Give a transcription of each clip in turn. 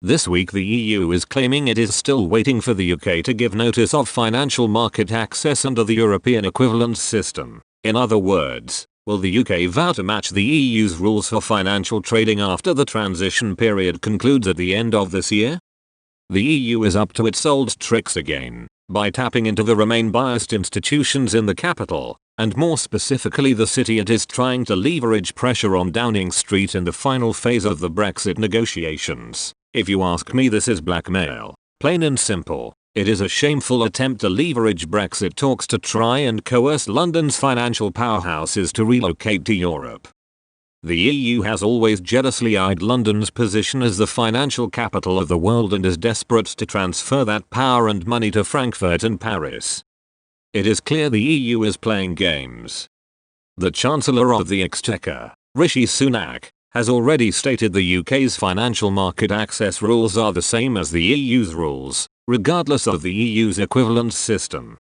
This week the EU is claiming it is still waiting for the UK to give notice of financial market access under the European equivalence system. In other words, will the UK vow to match the EU's rules for financial trading after the transition period concludes at the end of this year? The EU is up to its old tricks again, by tapping into the Remain-biased institutions in the capital, and more specifically the city it is trying to leverage pressure on Downing Street in the final phase of the Brexit negotiations. If you ask me, this is blackmail. Plain and simple. It is a shameful attempt to leverage Brexit talks to try and coerce London's financial powerhouses to relocate to Europe. The EU has always jealously eyed London's position as the financial capital of the world and is desperate to transfer that power and money to Frankfurt and Paris. It is clear the EU is playing games. The Chancellor of the Exchequer, Rishi Sunak, has already stated the UK's financial market access rules are the same as the EU's rules, regardless of the EU's equivalence system.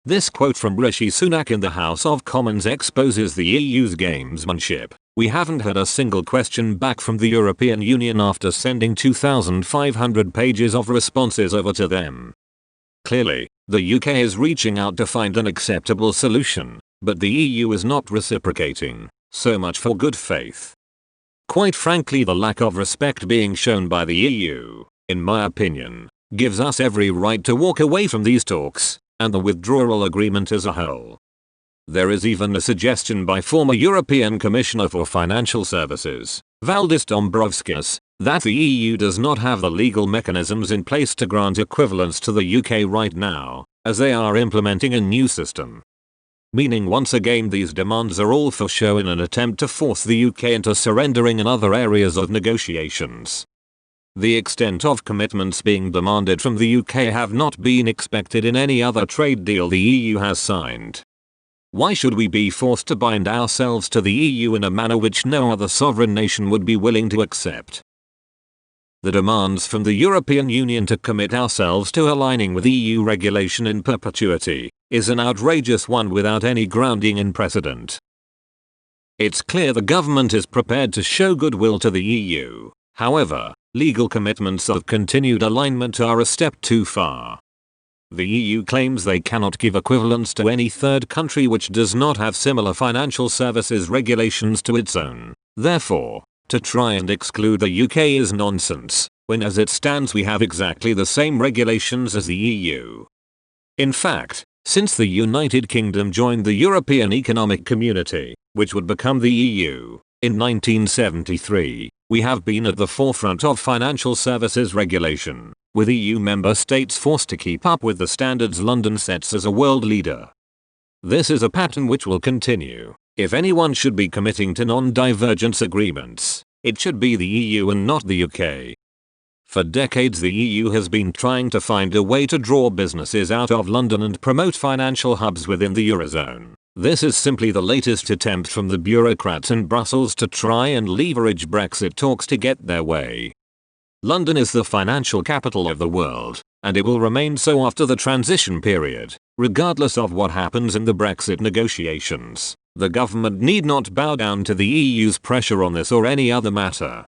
This quote from Rishi Sunak in the House of Commons exposes the EU's gamesmanship. We haven't had a single question back from the European Union after sending 2,500 pages of responses over to them. Clearly, the UK is reaching out to find an acceptable solution, but the EU is not reciprocating. So much for good faith. Quite frankly, the lack of respect being shown by the EU, in my opinion, gives us every right to walk away from these talks, and the withdrawal agreement as a whole. There is even a suggestion by former European Commissioner for Financial Services, Valdis Dombrovskis, that the EU does not have the legal mechanisms in place to grant equivalence to the UK right now, as they are implementing a new system. Meaning once again these demands are all for show in an attempt to force the UK into surrendering in other areas of negotiations. The extent of commitments being demanded from the UK have not been expected in any other trade deal the EU has signed. Why should we be forced to bind ourselves to the EU in a manner which no other sovereign nation would be willing to accept? The demands from the European Union to commit ourselves to aligning with EU regulation in perpetuity is an outrageous one without any grounding in precedent. It's clear the government is prepared to show goodwill to the EU. However, legal commitments of continued alignment are a step too far. The EU claims they cannot give equivalence to any third country which does not have similar financial services regulations to its own. Therefore, to try and exclude the UK is nonsense, when as it stands we have exactly the same regulations as the EU. In fact, since the United Kingdom joined the European Economic Community, which would become the EU, in 1973, we have been at the forefront of financial services regulation, with EU member states forced to keep up with the standards London sets as a world leader. This is a pattern which will continue. If anyone should be committing to non-divergence agreements, it should be the EU and not the UK. For decades the EU has been trying to find a way to draw businesses out of London and promote financial hubs within the Eurozone. This is simply the latest attempt from the bureaucrats in Brussels to try and leverage Brexit talks to get their way. London is the financial capital of the world, and it will remain so after the transition period, regardless of what happens in the Brexit negotiations. The government need not bow down to the EU's pressure on this or any other matter.